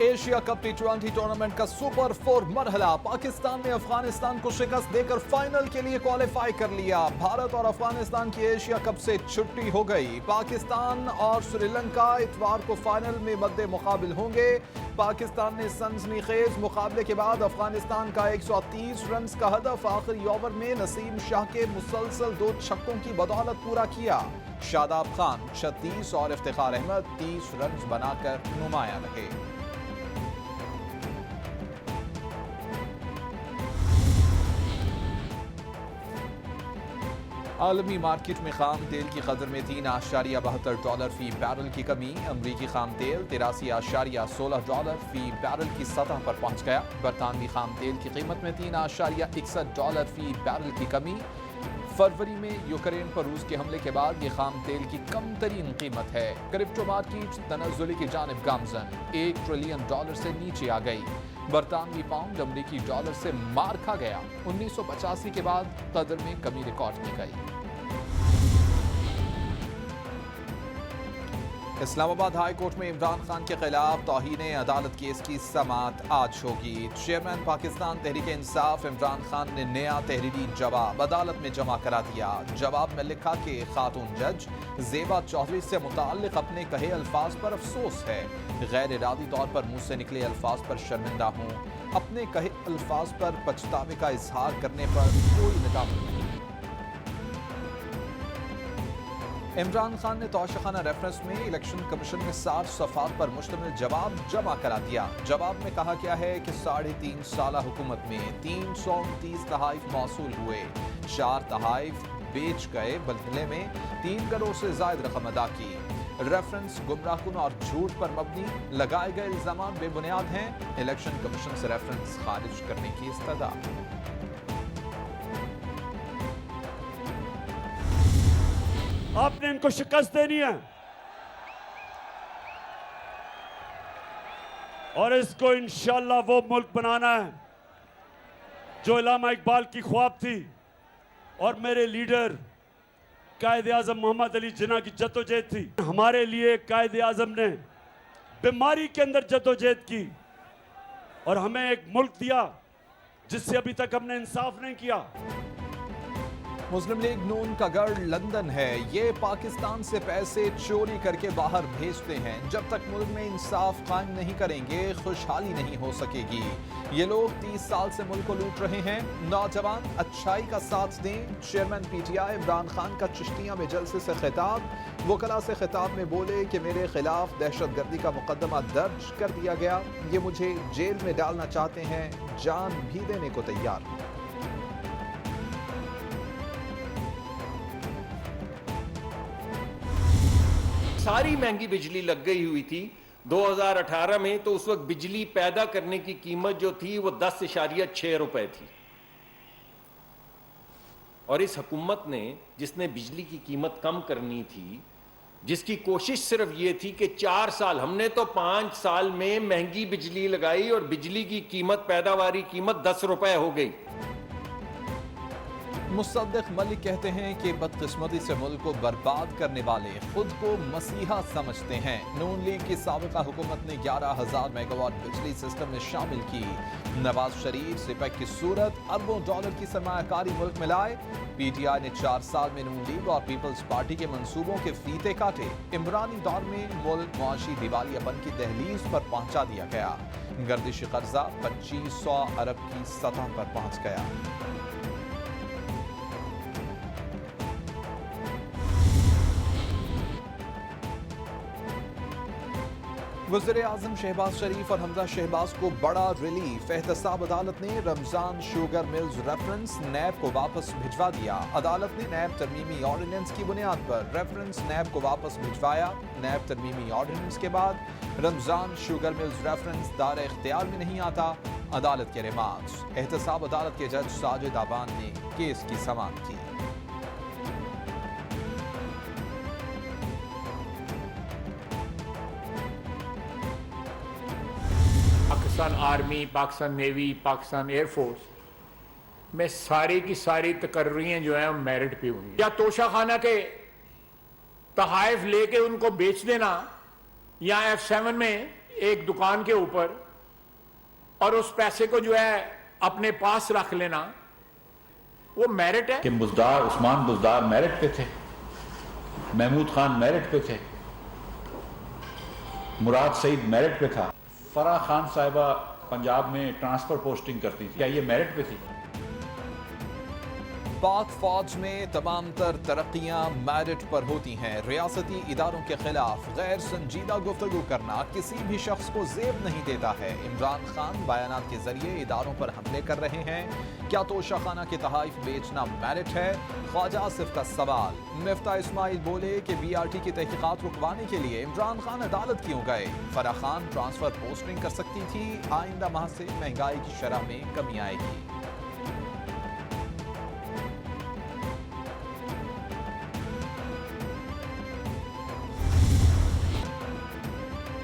Asia cup टी20 tournament का super 4 मरहला। Pakistan ने अफगानिस्तान को शिकस्त देकर फाइनल के लिए क्वालिफाई कर लिया। भारत और अफगानिस्तान की एशिया कप से छुट्टी हो गई। पाकिस्तान और श्रीलंका इतवार को फाइनल में मद्दे मुकाबिल होंगे। पाकिस्तान ने सनसनीखेज मुकाबले के बाद अफगानिस्तान का 130 रन का हदफ आखिरी ओवर में नसीम शाह के मुसलसल 2 छक्कों की बदौलत पूरा किया। शादाब खान 36 और इफ्तिखार अहमद 30 रन बनाकर नुमायां रहे। आलमी मार्केट में खाम तेल की कदर में $3.72 फी बैरल की कमी। अमरीकी खाम तेल $83.16 फी बैरल की सतह पर पहुंच गया। बरतानवी खाम तेल की कीमत में $3.61 फी बैरल की कमी। फरवरी में यूक्रेन पर रूस के हमले के बाद ये खाम तेल की कम तरीन कीमत है। क्रिप्टो मार्केट तनज़्ज़ुल की जानिब गामजन $1 ट्रिलियन से नीचे आ गई। बरतानवी पाउंड अमरीकी डॉलर से मार खा गया। 1985 के बाद कदर में कमी रिकॉर्ड की गई। इस्लामाबाद हाई कोर्ट में इमरान खान के खिलाफ तौहीन अदालत केस की समाअत आज होगी। चेयरमैन पाकिस्तान तहरीक इंसाफ इमरान खान ने नया तहरीरी जवाब अदालत में जमा करा दिया। जवाब में लिखा कि खातून जज ज़ेबा चौधरी से मुताल्लिक अपने कहे अल्फाज पर अफसोस है। गैर इरादी तौर पर मुंह से निकले अल्फाज पर शर्मिंदा हूँ। अपने कहे अल्फाज पर पछतावे का इजहार करने पर कोई निदामत नहीं। इमरान खान ने तौशाखाना रेफरेंस में इलेक्शन कमीशन में 60 सफ़ात पर मुश्तमिल जवाब जमा करा दिया। जवाब में कहा गया है कि 3.5 साल हुकूमत में 329 तहाइफ मौसूल हुए, 4 तहाइफ बेच गए, बदले में 3 करोड़ से ज़ायद रकम अदा की। रेफरेंस गुमराहकुन और झूठ पर मबनी लगाए गए इल्ज़ाम बेबुनियाद हैं। इलेक्शन कमीशन से रेफरेंस खारिज करने की इस्तदा। आपने इनको शिकस्त देनी है और इसको इंशाअल्लाह वो मुल्क बनाना है जो इल्लामा इकबाल की ख्वाब थी और मेरे लीडर कायदे आज़म मोहम्मद अली जिन्ना की जद्दोजहद थी। हमारे लिए कायदे आज़म ने बीमारी के अंदर जद्दोजहद की और हमें एक मुल्क दिया जिससे अभी तक हमने इंसाफ नहीं किया। मुस्लिम लीग नून का गढ़ लंदन है। ये पाकिस्तान से पैसे चोरी करके बाहर भेजते हैं। जब तक मुल्क में इंसाफ कायम नहीं करेंगे खुशहाली नहीं हो सकेगी। ये लोग 30 साल से मुल्क को लूट रहे हैं। नौजवान अच्छाई का साथ दें। चेयरमैन पीटीआई इमरान खान का चिश्तिया में जलसे से खिताब। वकला से खिताब में बोले कि मेरे खिलाफ दहशतगर्दी का मुकदमा दर्ज कर दिया गया। ये मुझे जेल में डालना चाहते हैं, जान भी देने को तैयार हैं। सारी महंगी बिजली लग गई हुई थी 2018 में, तो उस वक्त बिजली पैदा करने की कीमत जो थी वो 10.6 रुपए थी। और इस हुकूमत ने, जिसने बिजली की कीमत कम करनी थी, जिसकी कोशिश सिर्फ ये थी कि 4 साल, हमने तो 5 साल में महंगी बिजली लगाई और बिजली की कीमत, पैदावारी कीमत 10 रुपए हो गई। मुसद्दिक मलिक कहते हैं कि बदकिस्मती से मुल्क को बर्बाद करने वाले खुद को मसीहा समझते हैं। नून लीग की साबिका हुकूमत ने 11,000 मेगावाट बिजली सिस्टम में शामिल की। नवाज शरीफ सिपैक की सूरत अरबों डॉलर की सरमायाकारी मुल्क में लाए। पीटीआई ने 4 साल में नून लीग और पीपल्स पार्टी के मंसूबों के फीते काटे। इमरानी दौर में मुल्क मुआशी दिवालियापन की दहलीज पर पहुंचा दिया गया। गर्दिशी कर्जा 2500 अरब की सतह पर पहुंच गया। वज़ीर-ए-आज़म शहबाज शरीफ और हमजा शहबाज को बड़ा रिलीफ। एहतसाब अदालत ने रमजान शुगर मिल्स रेफरेंस नैब को वापस भिजवा दिया। अदालत ने नैब तरमीमी ऑर्डिनेंस की बुनियाद पर रेफरेंस नैब को वापस भिजवाया। नैब तरमीमी ऑर्डिनेंस के बाद रमजान शुगर मिल्स रेफरेंस दायरे इख्तियार में नहीं आता। अदालत के रिमार्क्स। एहतसाब अदालत के जज साजिद आबान ने केस की समाअत की। Pakistan army, Pakistan navy, Pakistan air force में सारी की सारी तकर्रियाँ जो हैं मेरिट पे हुई। या तोशाखाना के तहाइफ लेके उनको बेच देना या F7 में ایک دکان کے اوپر اور اس پیسے کو جو ہے اپنے پاس رکھ لینا وہ میرٹ ہے؟ کہ بزدار عثمان بزدار میرٹ پہ تھے، محمود خان میرٹ پہ تھے، مراد سعید میرٹ پہ تھا، فرح خان صاحبہ پنجاب میں ٹرانسفر پوسٹنگ کرتی تھی، کیا یہ میرٹ پہ تھی؟ پاک فوج میں تمام تر ترقیاں میرٹ پر ہوتی ہیں۔ ریاستی اداروں کے خلاف غیر سنجیدہ گفتگو کرنا کسی بھی شخص کو زیب نہیں دیتا ہے۔ عمران خان بیانات کے ذریعے اداروں پر حملے کر رہے ہیں، کیا توشہ خانہ کے تحائف بیچنا میرٹ ہے؟ خواجہ آصف کا سوال۔ مفتاح اسماعیل بولے کہ بی آر ٹی کی تحقیقات رکوانے کے لیے عمران خان عدالت کیوں گئے؟ فرح خان ٹرانسفر پوسٹنگ کر سکتی تھی، آئندہ ماہ سے مہنگائی کی شرح میں کمی آئے گی۔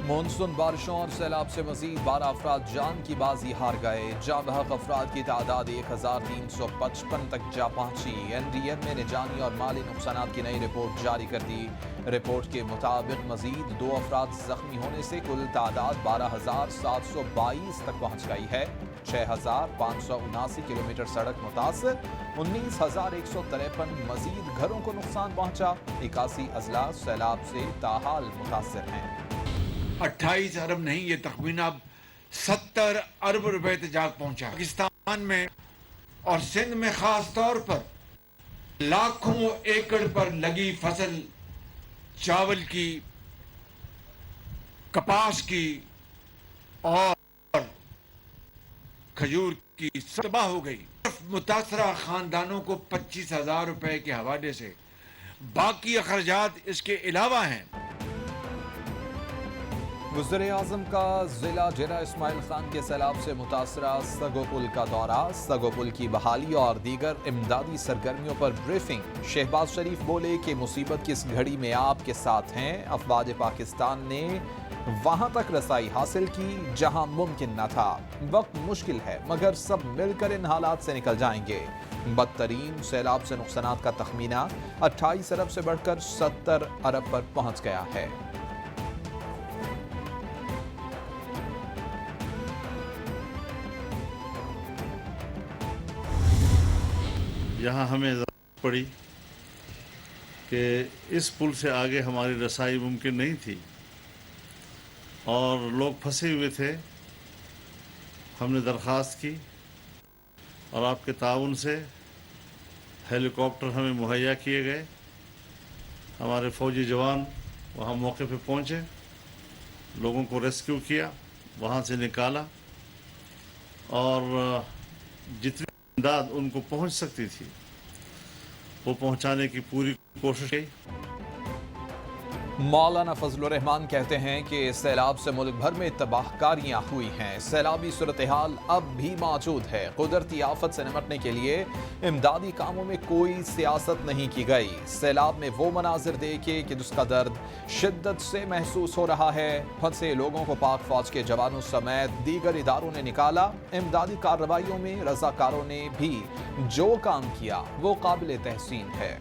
مونسون بارشوں اور سیلاب سے مزید 12 افراد جان کی بازی ہار گئے۔ جاں بحق افراد کی تعداد 1355 تک جا پہنچی۔ این ڈی ایم نے جانی اور مالی نقصانات کی نئی رپورٹ جاری کر دی۔ رپورٹ کے مطابق مزید 2 افراد زخمی ہونے سے کل تعداد 12,722 تک پہنچ گئی ہے۔ 6,579 کلومیٹر سڑک متاثر، 19,153 مزید گھروں کو نقصان پہنچا۔ 81 اضلاع سیلاب سے تاحال متاثر ہیں۔ 28 ارب نہیں، یہ تخمینہ اب 70 ارب روپے تجاگ پہنچا۔ پاکستان میں اور سندھ میں خاص طور پر لاکھوں ایکڑ پر لگی فصل چاول کی، کپاس کی اور کھجور کی تباہ ہو گئی۔ متاثرہ خاندانوں کو 25,000 روپے کے حوالے سے باقی اخراجات اس کے علاوہ ہیں۔ وزیر اعظم کا ضلع ڈیرہ اسماعیل خان کے سیلاب سے متاثرہ سگو پل کا دورہ۔ سگو پل کی بحالی اور دیگر امدادی سرگرمیوں پر بریفنگ۔ شہباز شریف بولے کہ مصیبت کی اس گھڑی میں آپ کے ساتھ ہیں۔ افواج پاکستان نے وہاں تک رسائی حاصل کی جہاں ممکن نہ تھا۔ وقت مشکل ہے مگر سب مل کر ان حالات سے نکل جائیں گے۔ بدترین سیلاب سے نقصانات کا تخمینہ 28 ارب سے بڑھ کر 70 ارب پر پہنچ گیا ہے۔ یہاں ہمیں ضرورت پڑی کہ اس پل سے آگے ہماری رسائی ممکن نہیں تھی اور لوگ پھنسے ہوئے تھے۔ ہم نے درخواست کی اور آپ کے تعاون سے ہیلی کاپٹر ہمیں مہیا کیے گئے۔ ہمارے فوجی جوان وہاں موقع پہ پہنچے، لوگوں کو ریسکیو کیا، وہاں سے نکالا اور جتنی امداد ان کو پہنچ سکتی تھی وہ پہنچانے کی پوری کوشش کی۔ مولانا فضل الرحمان کہتے ہیں کہ سیلاب سے ملک بھر میں تباہ کاریاں ہوئی ہیں۔ سیلابی صورتحال اب بھی موجود ہے۔ قدرتی آفت سے نمٹنے کے لیے امدادی کاموں میں کوئی سیاست نہیں کی گئی۔ سیلاب میں وہ مناظر دیکھے کہ جس کا درد شدت سے محسوس ہو رہا ہے۔ پھنسے لوگوں کو پاک فوج کے جوانوں سمیت دیگر اداروں نے نکالا۔ امدادی کارروائیوں میں رضاکاروں نے بھی جو کام کیا وہ قابل تحسین ہے۔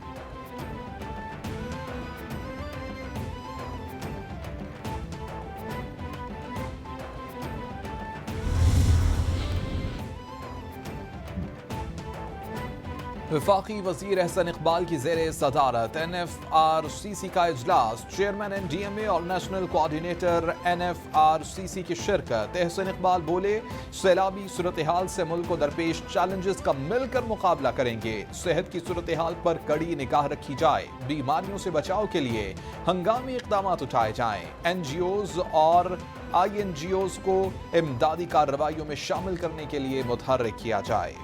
وفاقی وزیر احسن اقبال کی زیر صدارت N F R C C کا اجلاس، chairman N D M A اور national coordinator N F R C C کی شرکت۔ احسن اقبال بولے سیلابی صورتحال سے ملک کو درپیش چیلنجز کا مل کر مقابلہ کریں گے۔ صحت کی صورتحال پر کڑی نگاہ رکھی جائے، بیماریوں سے بچاؤ کے لیے ہنگامی اقدامات اٹھائے جائیں، این جی اوز اور آئی این جی اوز کو امدادی کارروائیوں میں شامل کرنے کے لیے متحرک کیا جائے۔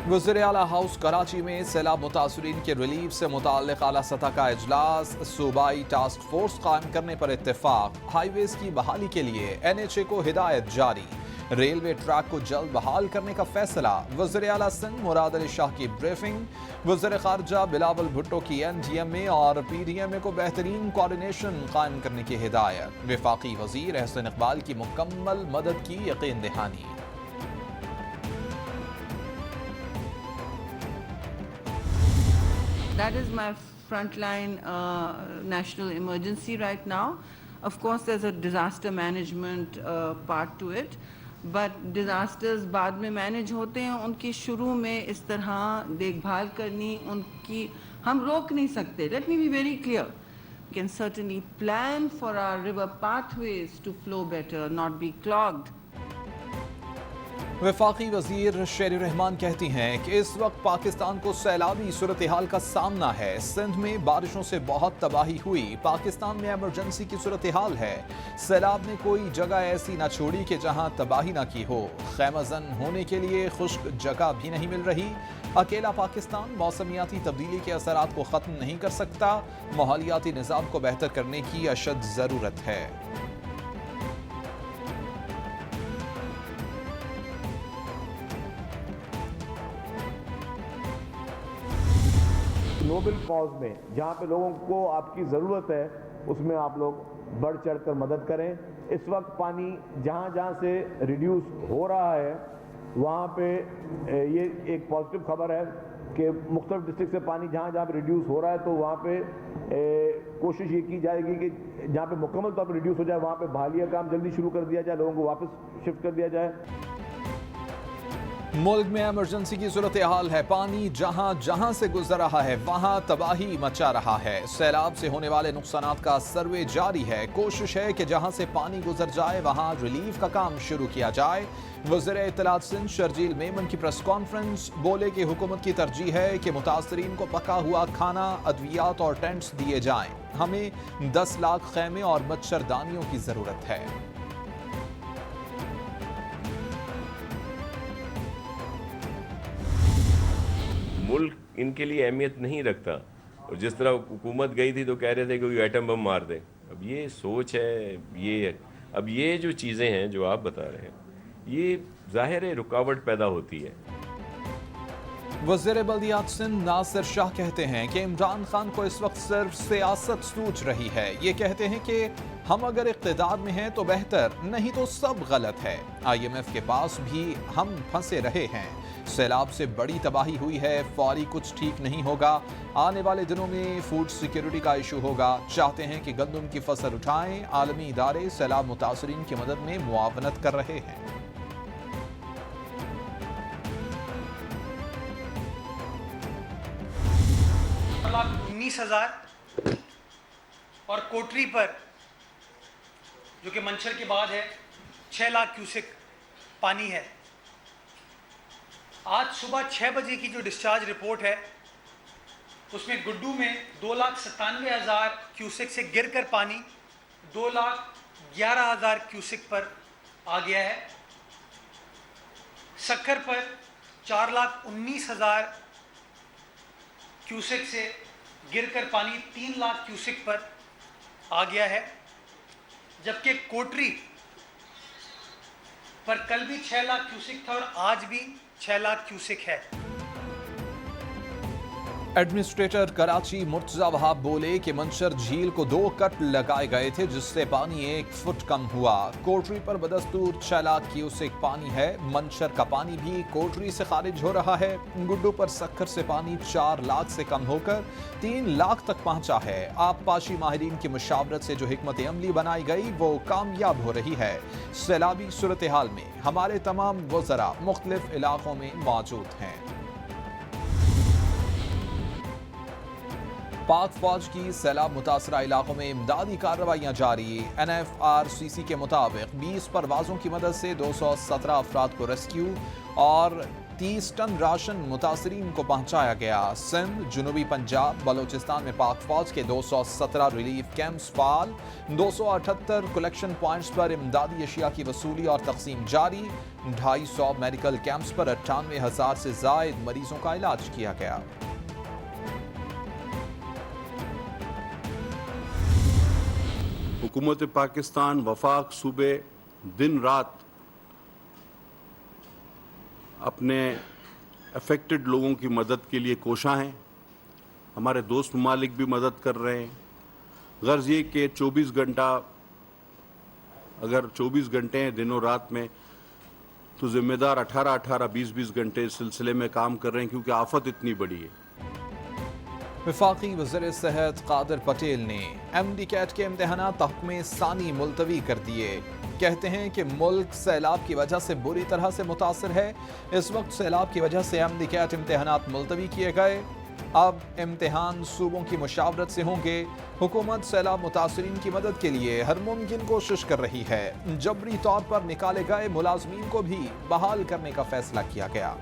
وزیر اعلیٰ ہاؤس کراچی میں سیلاب متاثرین کے ریلیف سے متعلق اعلیٰ سطح کا اجلاس، صوبائی ٹاسک فورس قائم کرنے پر اتفاق، ہائی ویز کی بحالی کے لیے این ایچ اے کو ہدایت جاری، ریلوے ٹریک کو جلد بحال کرنے کا فیصلہ۔ وزیر اعلیٰ سندھ مراد علی شاہ کی بریفنگ، وزیر خارجہ بلاول بھٹو کی این ڈی ایم اے اور پی ڈی ایم اے کو بہترین کوآرڈینیشن قائم کرنے کی ہدایت، وفاقی وزیر احسن اقبال کی مکمل مدد کی یقین دہانی۔ That is my frontline national emergency right now. Of course, there's a disaster management part to it, but disasters बाद में manage होते हैं, उनकी शुरू में इस तरह देखभाल करनी, उनकी हम रोक नहीं सकते. Let me be very clear. We can certainly plan for our river pathways to flow better, not be clogged. वफाकी वजीर शेर रहमान कहती हैं कि इस वक्त पाकिस्तान को सैलाबी सूरत हाल का सामना है. सिंध में बारिशों से बहुत तबाही हुई. पाकिस्तान में एमरजेंसी की सूरत हाल है. सैलाब ने कोई जगह ऐसी न छोड़ी कि जहां तबाही न की हो. खैमजन होने के लिए खुश्क जगह भी नहीं मिल रही. अकेला पाकिस्तान मौसमियाती तब्दीली के असरात को ख़त्म नहीं कर सकता. माहौलियाती निज़ाम को बेहतर करने की अशद ज़रूरत है. नोबेल कॉज में जहाँ पे लोगों को आपकी ज़रूरत है उसमें आप लोग बढ़ चढ़ कर मदद करें. इस वक्त पानी जहाँ जहाँ से रिड्यूस हो रहा है वहाँ पे ये एक पॉजिटिव खबर है कि मुख्तलिफ डिस्ट्रिक्ट से पानी जहाँ जहाँ पे रिड्यूस हो रहा है तो वहाँ पे कोशिश ये की जाएगी कि जहाँ पे मुकम्मल तौर पर रिड्यूस हो जाए वहाँ पे बहाली का काम जल्दी शुरू कर दिया जाए, लोगों को वापस शिफ्ट कर दिया जाए. मुल्क में इमरजेंसी की सूरत हाल है. पानी जहां जहां से गुजर रहा है वहां तबाही मचा रहा है. सैलाब से होने वाले नुकसानात का सर्वे जारी है. कोशिश है कि जहां से पानी गुजर जाए वहां रिलीफ का काम शुरू किया जाए. वज़ीर इत्तलात सिंध शर्जील मेमन की प्रेस कॉन्फ्रेंस. बोले कि हुकूमत की तरजीह है कि मुतासरीन को पका हुआ खाना, अद्वियात और टेंट्स दिए जाएं. हमें 10 लाख खैमे और मच्छरदानियों की ज़रूरत है. मुल्क इनके लिए अहमियत नहीं रखता और जिस तरह हुकूमत गई थी तो कह रहे थे कि कोई एटम बम मार दे. अब ये सोच है, अब ये जो चीज़ें हैं जो आप बता रहे हैं ये ज़ाहिर है रुकावट पैदा होती है. वज़ीर बल्दियात सिंध नासिर शाह कहते हैं कि इमरान खान को इस वक्त सिर्फ सियासत सूझ रही है. ये कहते हैं कि हम अगर इक़्तिदार में हैं तो बेहतर, नहीं तो सब गलत है. IMF के पास भी हम फंसे रहे हैं. सैलाब से बड़ी तबाही हुई है. फौरी कुछ ठीक नहीं होगा. आने वाले दिनों में फूड सिक्योरिटी का इशू होगा. चाहते हैं कि गंदम की फसल उठाएं. आलमी इदारे सैलाब मुतासरीन की मदद में मुआवनत कर रहे हैं. लाख 19,000 और कोटरी पर जो कि मंचर के बाद है 6 लाख क्यूसेक पानी है. आज सुबह 6 बजे की जो डिस्चार्ज रिपोर्ट है उसमें गुड्डू में 2,97,000 क्यूसेक से गिरकर पानी 2,11,000 क्यूसेक पर आ गया है. सक्कर पर 4,19,000 क्यूसेक से गिरकर पानी 3 लाख क्यूसेक पर आ गया है. जबकि कोटरी पर कल भी 6 लाख क्यूसेक था और आज भी 6 लाख क्यूसेक है. एडमिनिस्ट्रेटर कराची मुर्तज़ा वहाब बोले कि मंशर झील को 2 कट लगाए गए थे जिससे पानी 1 फुट कम हुआ. कोटरी पर बदस्तूर 6 लाख क्यूसेक पानी है. मंशर का पानी भी कोटरी से खारिज हो रहा है. गुड्डू पर सक्कर से पानी 4 लाख से कम होकर 3 लाख तक पहुंचा है. आबपाशी माहिरीन की मुशावरत से जो हिकमत अमली बनाई गई वो कामयाब हो रही है. सैलाबी सूरत हाल में हमारे तमाम वज़रा मुख्तलिफ इलाकों में मौजूद हैं. पाक फौज की सैलाब मुतासरा इलाकों में इमदादी कार्रवाइयाँ जारी. NFRCC के मुताबिक 20 परवाज़ों की मदद से 217 अफराद को रेस्क्यू और 30 टन राशन मुतासरीन को पहुँचाया गया. सिंध, जनूबी पंजाब, बलोचिस्तान में पाक फौज के 217 रिलीफ कैंप्स फाल. 278 कलेक्शन पॉइंट्स पर इमदादी अशिया की वसूली और तकसीम जारी. 250 मेडिकल कैंप्स पर 98,000 से ज़ायद मरीजों का इलाज किया गया. हुकूमत पाकिस्तान वफाक सूबे दिन रात अपने अफेक्टेड लोगों की मदद के लिए कोशा हैं. हमारे दोस्त ममालिक भी मदद कर रहे हैं. गर्ज ये कि 24 घंटा अगर 24 घंटे हैं दिनों रात में तो जिम्मेदार 18-18, 20-20 घंटे इस सिलसिले में काम कर रहे हैं क्योंकि आफत इतनी बड़ी है. वफाकी वज़ीर सेहत कादिर पटेल ने MD कैट के इम्तहानात तहक़्क़ुम सानी मुलतवी कर दिए। कहते हैं कि मुल्क सैलाब की वजह से बुरी तरह से मुतासर है। इस वक्त सैलाब की वजह से MD कैट इम्तहानात मुलतवी किए गए। अब इम्तिहान सूबों की मुशावरत से होंगे। हुकूमत सैलाब मुतासरीन की मदद के लिए हर मुमकिन कोशिश कर रही है। जबरी तौर पर निकाले गए मुलाजमीन को भी बहाल करने का फैसला किया गया।